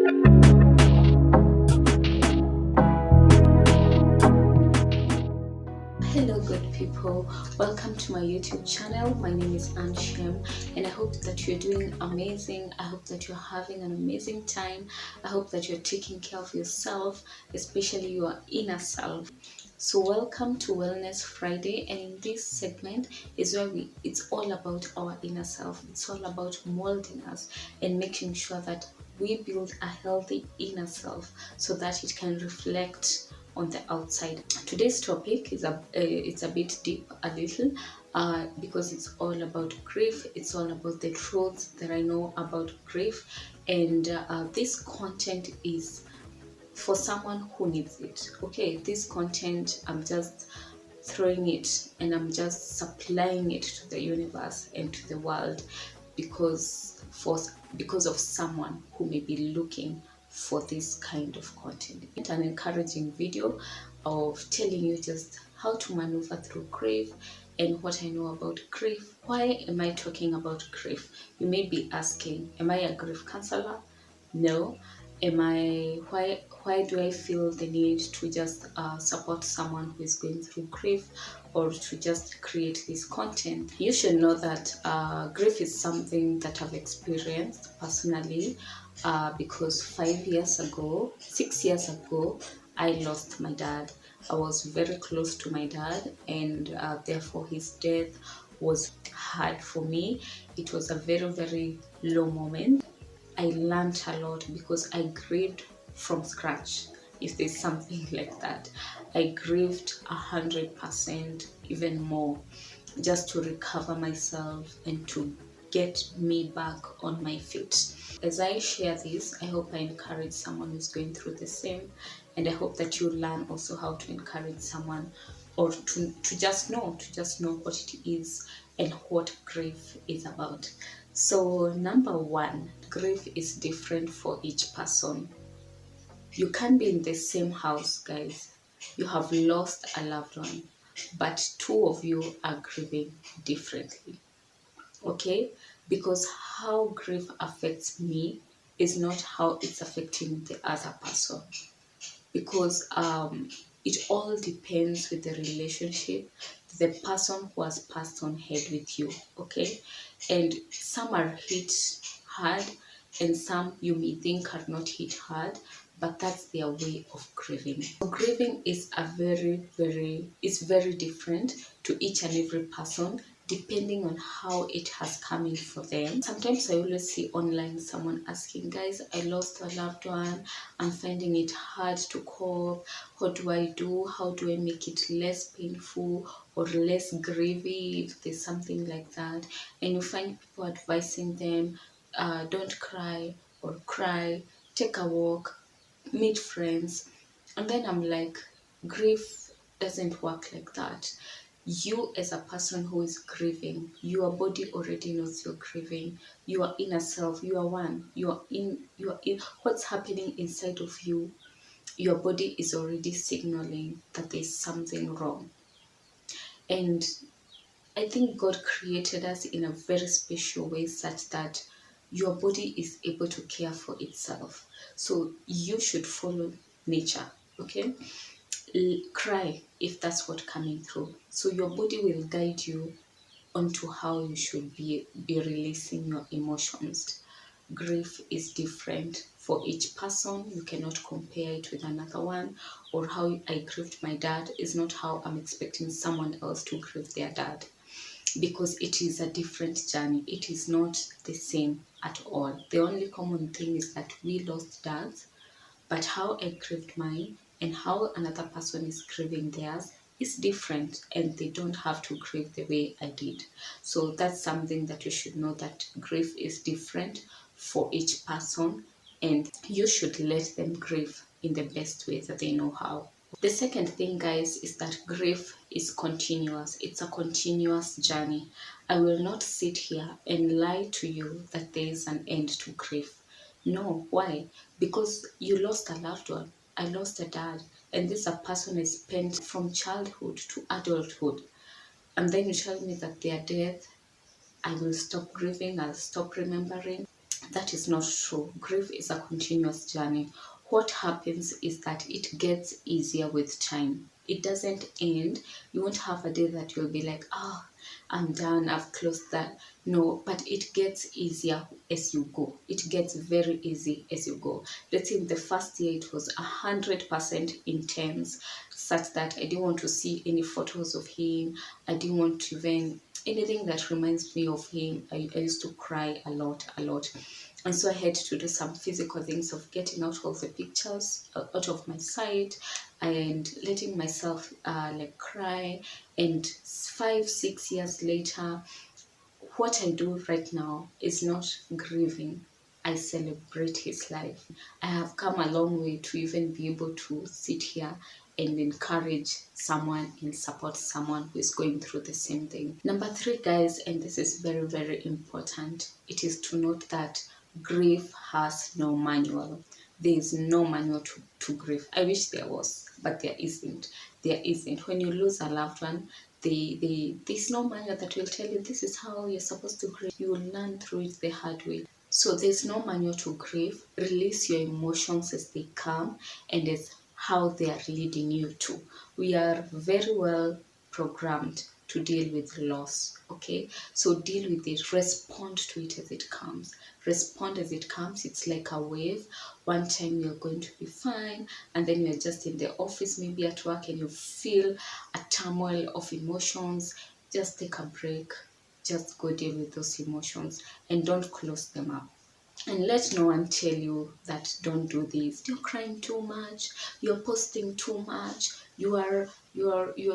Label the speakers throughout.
Speaker 1: Hello good people, welcome to my YouTube channel. My name is Shem and I hope that you're doing amazing. I hope that you're having an amazing time. I hope that you're taking care of yourself, especially your inner self. So welcome to Wellness Friday, and in this segment is where it's all about our inner self. It's all about molding us and making sure that we build a healthy inner self so that it can reflect on the outside. Today's topic is it's a bit deep, a little, because it's all about grief. It's all about the truths that I know about grief, and this content is for someone who needs it. Okay, this content, I'm just throwing it and I'm just supplying it to the universe and to the world because of someone who may be looking for this kind of content. It's an encouraging video of telling you just how to maneuver through grief and what I know about grief. Why am I talking about grief? You may be asking, am I a grief counselor? No. Why do I feel the need to just support someone who is going through grief, or to just create this content? You should know that grief is something that I've experienced personally, because 6 years ago, I lost my dad. I was very close to my dad, and therefore his death was hard for me. It was a very, very low moment. I learned a lot because I grieved from scratch, if there's something like that. I grieved 100%, even more, just to recover myself and to get me back on my feet. As I share this, I hope I encourage someone who's going through the same, and I hope that you learn also how to encourage someone, or to just know what it is and what grief is about. So number one, grief is different for each person. You can't be in the same house, guys. You have lost a loved one, but two of you are grieving differently. Okay? Because how grief affects me is not how it's affecting the other person. Because it all depends with the relationship, the person who has passed on head with you. Okay? And some are hit hard, and some you may think are not hit hard, but that's their way of grieving. So grieving is it's very different to each and every person, depending on how it has come in for them. Sometimes I always see online someone asking, guys, I lost a loved one, I'm finding it hard to cope. What do I do? How do I make it less painful or less grievy, if there's something like that? And you find people advising them, don't cry, or cry, take a walk, meet friends. And then I'm like, grief doesn't work like that. You, as a person who is grieving, your body already knows you're grieving. Your inner self, you are one. You are in what's happening inside of you. Your body is already signaling that there's something wrong. And I think God created us in a very special way, such that your body is able to care for itself. So you should follow nature, okay? Cry if that's what coming through. So your body will guide you onto how you should be releasing your emotions. Grief is different for each person. You cannot compare it with another one. Or how I grieved my dad is not how I'm expecting someone else to grieve their dad, because it is a different journey. It is not the same at all. The only common thing is that we lost dads, but how I grieved mine and how another person is grieving theirs is different, and they don't have to grieve the way I did. So that's something that you should know, that grief is different for each person, and you should let them grieve in the best way that they know how. The second thing, guys, is that grief is continuous. It's a continuous journey. I will not sit here and lie to you that there is an end to grief. No, why? Because you lost a loved one. I lost a dad, and this is a person I spent from childhood to adulthood. And then you tell me that their death, I will stop grieving, I'll stop remembering. That is not true. Grief is a continuous journey. What happens is that it gets easier with time. It doesn't end. You won't have a day that you'll be like, oh, I'm done, I've closed that. No, but it gets easier as you go. It gets very easy as you go. Let's say in the first year it was 100% intense, such that I didn't want to see any photos of him. I didn't want to even anything that reminds me of him. I used to cry a lot, a lot. And so I had to do some physical things of getting out all the pictures out of my sight and letting myself like cry. And 5 6 years later, what I do right now is not grieving. I celebrate his life. I have come a long way to even be able to sit here and encourage someone and support someone who is going through the same thing. Number three, guys, and this is very, very important, it is to note that grief has no manual. There is no manual to grief. I wish there was, but there isn't. There isn't. When you lose a loved one, there's no manual that will tell you this is how you're supposed to grieve. You will learn through it the hard way. So there's no manual to grieve. Release your emotions as they come and as how they are leading you to. We are very well programmed to deal with loss, okay? So deal with it, respond to it as it comes. Respond as it comes. It's like a wave. One time you're going to be fine, and then you're just in the office, maybe at work, and you feel a turmoil of emotions. Just take a break. Just go deal with those emotions and don't close them up. And let no one tell you that don't do this. You're crying too much. You're posting too much. You're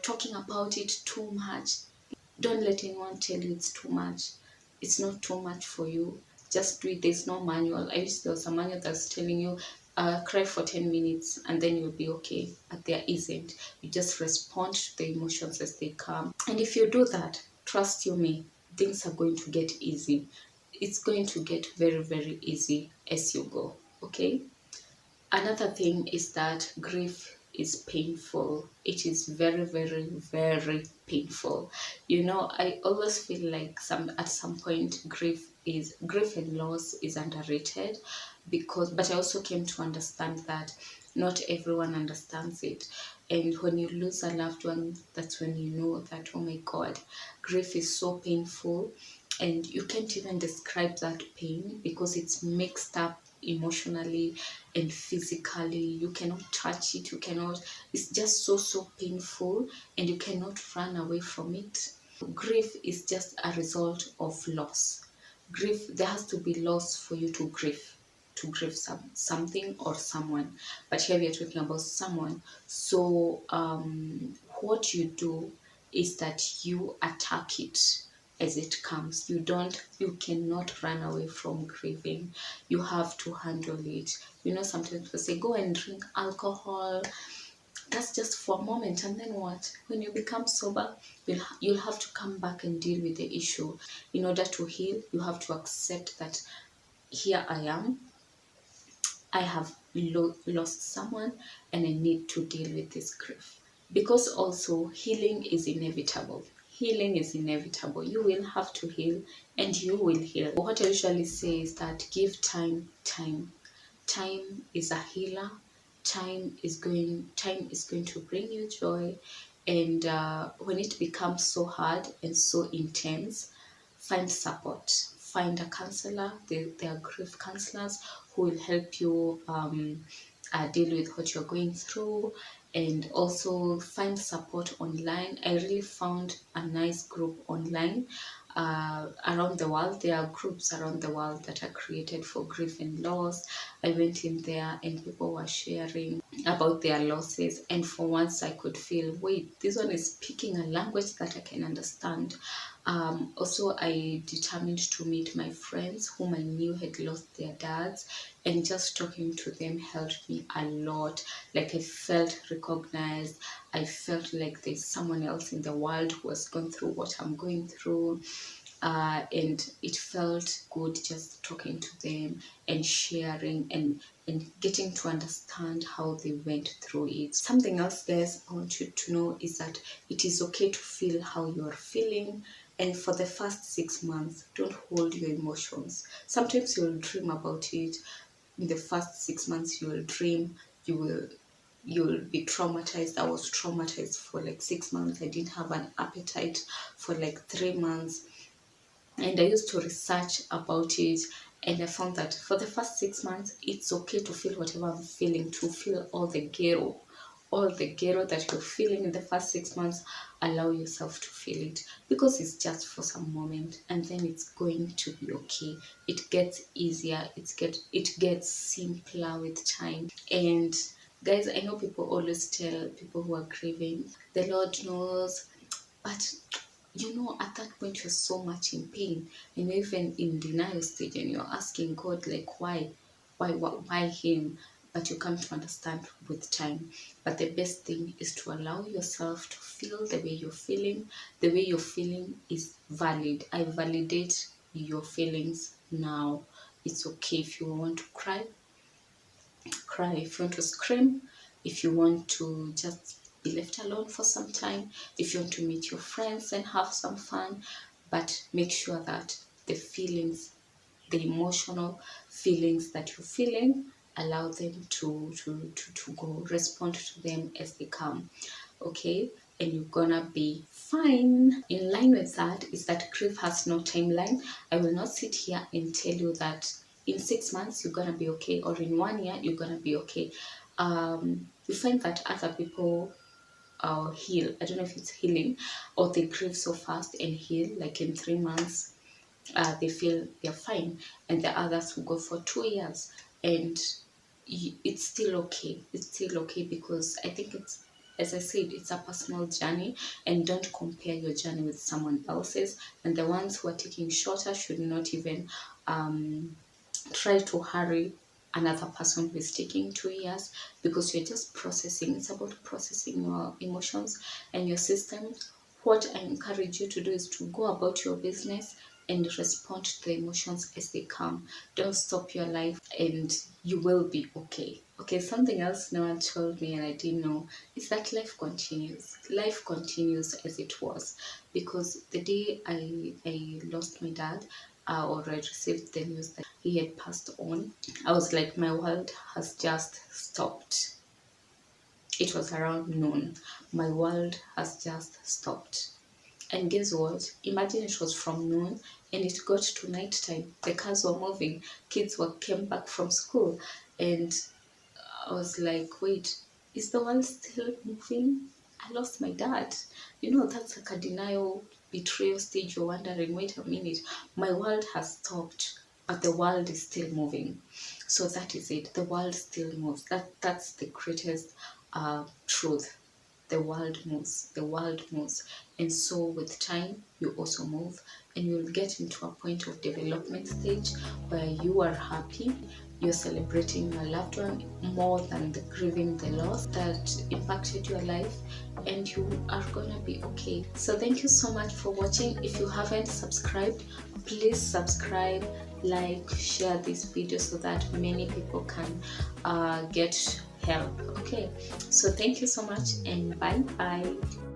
Speaker 1: talking about it too much. Don't let anyone tell you it's too much. It's not too much for you. Just do it. There's no manual. I wish there was a manual that's telling you cry for 10 minutes and then you'll be okay. But there isn't. You just respond to the emotions as they come. And if you do that, trust you me, things are going to get easy. It's going to get very, very easy as you go. Okay? Another thing is that grief is painful. It is very, very, very painful. You know, I always feel like at some point grief and loss is underrated, but I also came to understand that not everyone understands it. And when you lose a loved one, that's when you know that, oh my God, grief is so painful, and you can't even describe that pain because it's mixed up emotionally and physically. You cannot touch it, it's just so painful, and you cannot run away from it. Grief is just a result of loss. Grief, there has to be loss for you to grieve something or someone, but here we are talking about someone. So what you do is that you attack it as it comes. You cannot run away from grieving. You have to handle it. You know, sometimes people say go and drink alcohol. That's just for a moment, and then what? When you become sober, you'll have to come back and deal with the issue. In order to heal, you have to accept that here I am, I have lost someone, and I need to deal with this grief. Because also healing is inevitable. Healing is inevitable. You will have to heal, and you will heal. What I usually say is that give time. Time is a healer. Time is going to bring you joy. And when it becomes so hard and so intense, find support. Find a counselor. There are grief counselors who will help you deal with what you're going through, and also find support online. I really found a nice group online around the world. There are groups around the world that are created for grief and loss. I went in there and people were sharing about their losses, and for once I could feel, wait, this one is speaking a language that I can understand. Also, I determined to meet my friends whom I knew had lost their dads, and just talking to them helped me a lot. Like, I felt recognized. I felt like there's someone else in the world who has gone through what I'm going through. And it felt good just talking to them and sharing and getting to understand how they went through it. Something else, guys, I want you to know is that it is okay to feel how you're feeling. And for the first 6 months, don't hold your emotions. Sometimes you'll dream about it. In the first 6 months, you will dream, you'll be traumatized. I was traumatized for like 6 months. I didn't have an appetite for like 3 months. And I used to research about it, and I found that for the first 6 months, it's okay to feel whatever I'm feeling, to feel all the ghetto that you're feeling in the first 6 months. Allow yourself to feel it, because it's just for some moment, and then it's going to be okay. It gets easier, it gets simpler with time. And guys, I know people always tell people who are grieving, the Lord knows, but at that point you're so much in pain, and you're even in denial stage, and you're asking God, like, why him? But you come to understand with time. But the best thing is to allow yourself to feel the way you're feeling. The way you're feeling is valid. I validate your feelings now. It's okay. If you want to cry, cry. If you want to scream, if you want to just be left alone for some time, if you want to meet your friends and have some fun, but make sure that the feelings, the emotional feelings that you're feeling, allow them to go. Respond to them as they come. Okay? And you're gonna be fine. In line with that is that grief has no timeline. I will not sit here and tell you that in 6 months you're gonna be okay, or in 1 year you're gonna be okay. You find that other people heal. I don't know if it's healing, or they grieve so fast and heal, like in 3 months. They feel they're fine, and the others will go for 2 years, and it's still okay. It's still okay, because I think it's, as I said, it's a personal journey, and don't compare your journey with someone else's. And the ones who are taking shorter should not even try to hurry another person who is taking 2 years, because you're just processing. It's about processing your emotions and your system. What I encourage you to do is to go about your business and respond to the emotions as they come. Don't stop your life, and you will be okay. Okay, something else no one told me and I didn't know is that life continues. Life continues as it was, because the day I lost my dad, or I received the news that he had passed on, I was like, my world has just stopped. It was around noon. My world has just stopped. And guess what? Imagine it was from noon and it got to night time. The cars were moving. Kids came back from school. And I was like, wait, is the world still moving? I lost my dad. That's like a denial, betrayal stage. You're wondering, wait a minute, my world has stopped, but the world is still moving. So that is it. The world still moves. That's the greatest truth. The world moves. The world moves. And so with time, you also move, and you'll get into a point of development stage where you are happy. You're celebrating your loved one more than the grieving the loss that impacted your life, and you are gonna be okay. So thank you so much for watching. If you haven't subscribed, please subscribe, like, share this video so that many people can get help. Okay, so thank you so much, and bye bye.